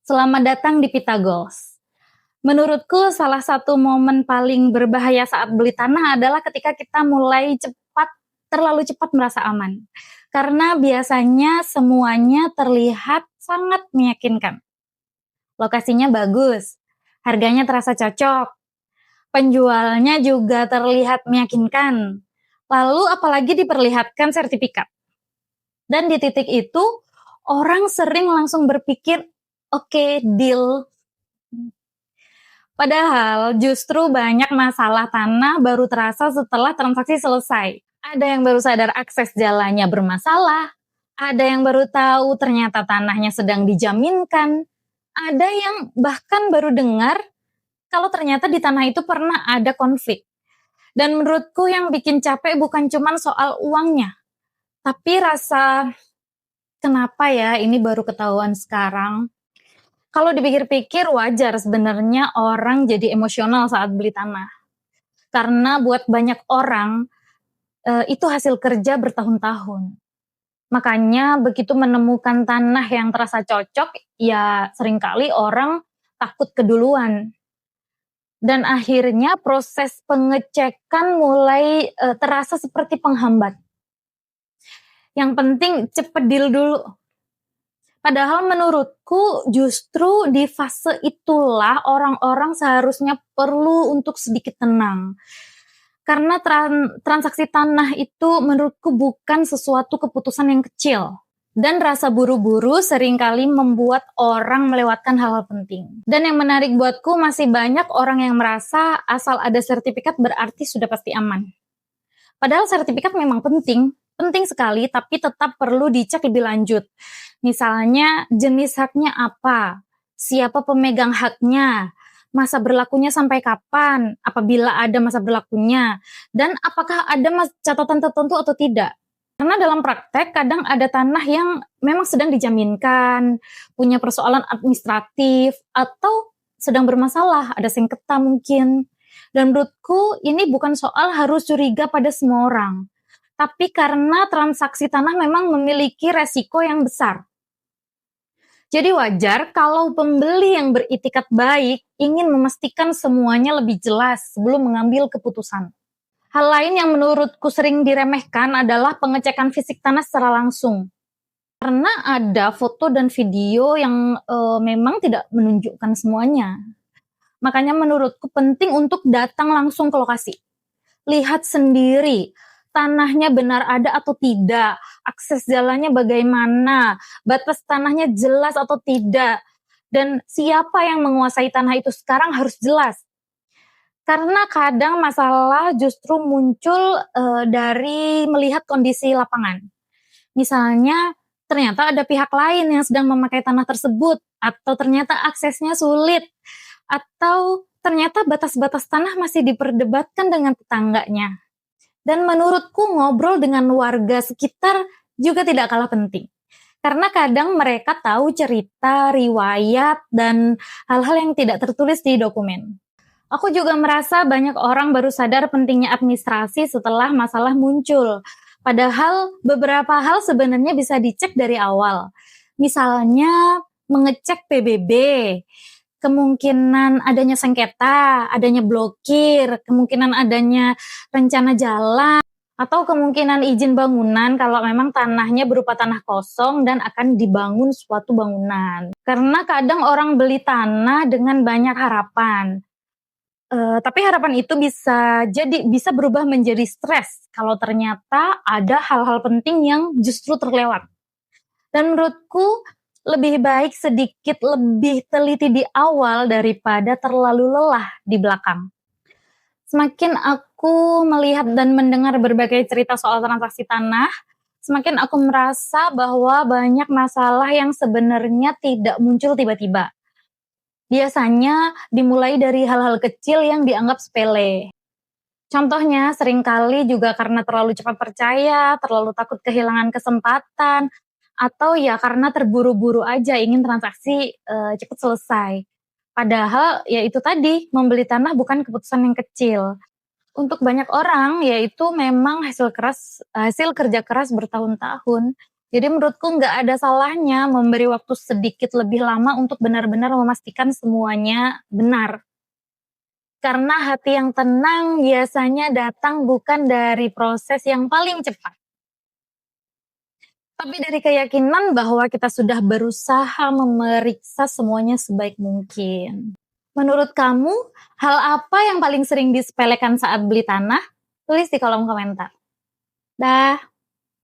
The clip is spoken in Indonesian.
Selamat datang di Pitagos. Menurutku salah satu momen paling berbahaya saat beli tanah adalah ketika kita terlalu cepat merasa aman. Karena biasanya semuanya terlihat sangat meyakinkan. Lokasinya bagus, harganya terasa cocok, penjualnya juga terlihat meyakinkan. Lalu apalagi diperlihatkan sertifikat. Dan di titik itu, orang sering langsung berpikir, oke, deal. Padahal justru banyak masalah tanah baru terasa setelah transaksi selesai. Ada yang baru sadar akses jalannya bermasalah, ada yang baru tahu ternyata tanahnya sedang dijaminkan, ada yang bahkan baru dengar kalau ternyata di tanah itu pernah ada konflik. Dan menurutku yang bikin capek bukan cuma soal uangnya, tapi rasa kenapa ya ini baru ketahuan sekarang. Kalau dipikir-pikir wajar sebenarnya orang jadi emosional saat beli tanah. Karena buat banyak orang, itu hasil kerja bertahun-tahun. Makanya begitu menemukan tanah yang terasa cocok, ya seringkali orang takut keduluan. Dan akhirnya proses pengecekan mulai terasa seperti penghambat. Yang penting cepet deal dulu. Padahal menurutku justru di fase itulah orang-orang seharusnya perlu untuk sedikit tenang. Karena transaksi tanah itu menurutku bukan sesuatu keputusan yang kecil. Dan rasa buru-buru seringkali membuat orang melewatkan hal-hal penting. Dan yang menarik buatku masih banyak orang yang merasa asal ada sertifikat berarti sudah pasti aman. Padahal sertifikat memang penting sekali, tapi tetap perlu dicek lebih lanjut. Misalnya jenis haknya apa, siapa pemegang haknya, masa berlakunya sampai kapan, apabila ada masa berlakunya, dan apakah ada catatan tertentu atau tidak. Karena dalam praktek kadang ada tanah yang memang sedang dijaminkan, punya persoalan administratif, atau sedang bermasalah, ada sengketa mungkin. Dan menurutku ini bukan soal harus curiga pada semua orang, tapi karena transaksi tanah memang memiliki resiko yang besar. Jadi wajar kalau pembeli yang beritikat baik ingin memastikan semuanya lebih jelas sebelum mengambil keputusan. Hal lain yang menurutku sering diremehkan adalah pengecekan fisik tanah secara langsung. Karena ada foto dan video yang memang tidak menunjukkan semuanya. Makanya menurutku penting untuk datang langsung ke lokasi. Lihat sendiri, tanahnya benar ada atau tidak, akses jalannya bagaimana, batas tanahnya jelas atau tidak, dan siapa yang menguasai tanah itu sekarang harus jelas. Karena kadang masalah justru muncul dari melihat kondisi lapangan. Misalnya, ternyata ada pihak lain yang sedang memakai tanah tersebut, atau ternyata aksesnya sulit, atau ternyata batas-batas tanah masih diperdebatkan dengan tetangganya. Dan menurutku ngobrol dengan warga sekitar juga tidak kalah penting. Karena kadang mereka tahu cerita, riwayat, dan hal-hal yang tidak tertulis di dokumen. Aku juga merasa banyak orang baru sadar pentingnya administrasi setelah masalah muncul. Padahal beberapa hal sebenarnya bisa dicek dari awal. Misalnya mengecek PBB, kemungkinan adanya sengketa, adanya blokir, kemungkinan adanya rencana jalan, atau kemungkinan izin bangunan kalau memang tanahnya berupa tanah kosong dan akan dibangun suatu bangunan. Karena kadang orang beli tanah dengan banyak harapan. Tapi harapan itu bisa berubah menjadi stres kalau ternyata ada hal-hal penting yang justru terlewat. Dan menurutku lebih baik sedikit lebih teliti di awal daripada terlalu lelah di belakang. Semakin aku melihat dan mendengar berbagai cerita soal transaksi tanah, semakin aku merasa bahwa banyak masalah yang sebenarnya tidak muncul tiba-tiba. Biasanya dimulai dari hal-hal kecil yang dianggap sepele. Contohnya seringkali juga karena terlalu cepat percaya, terlalu takut kehilangan kesempatan, atau ya karena terburu-buru aja ingin transaksi cepat selesai. Padahal ya itu tadi, membeli tanah bukan keputusan yang kecil. Untuk banyak orang, yaitu memang hasil kerja keras bertahun-tahun. Jadi menurutku nggak ada salahnya memberi waktu sedikit lebih lama untuk benar-benar memastikan semuanya benar. Karena hati yang tenang biasanya datang bukan dari proses yang paling cepat, tapi dari keyakinan bahwa kita sudah berusaha memeriksa semuanya sebaik mungkin. Menurut kamu, hal apa yang paling sering disepelekan saat beli tanah? Tulis di kolom komentar. Dah.